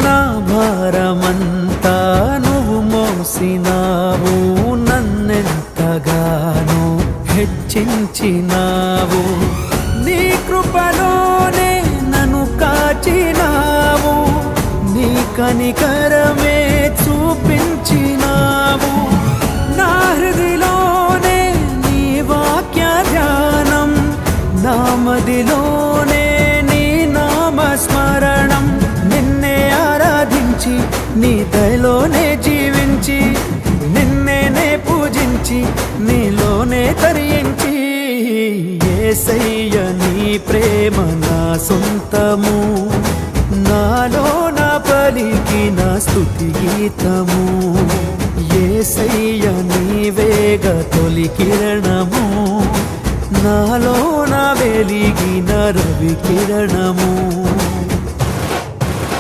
నా భారమంతా నువ్వు మోసినావు, నన్నెంతగానో హెచ్చించినావు. నీ కృపలోనే నన్ను కాచినావు, నీ కనికరమే చూపించినావు. నా హృదిలోనే నీ వాక్య ధ్యానం, నా మదిలోనే నీ నామస్మరణం. నిన్నే ఆరాధించి నీ దయలోనే జీవించి, నిన్నే పూజించి నీలోనే తరించి, యేసయ్య నీ ప్రేమ నా సొంతము, నాలో నా పలికిన స్తుతి గీతము. యేసయ్య నీవేగ తొలి కిరణము, నాలో నా వెలిగిన రవి కిరణము.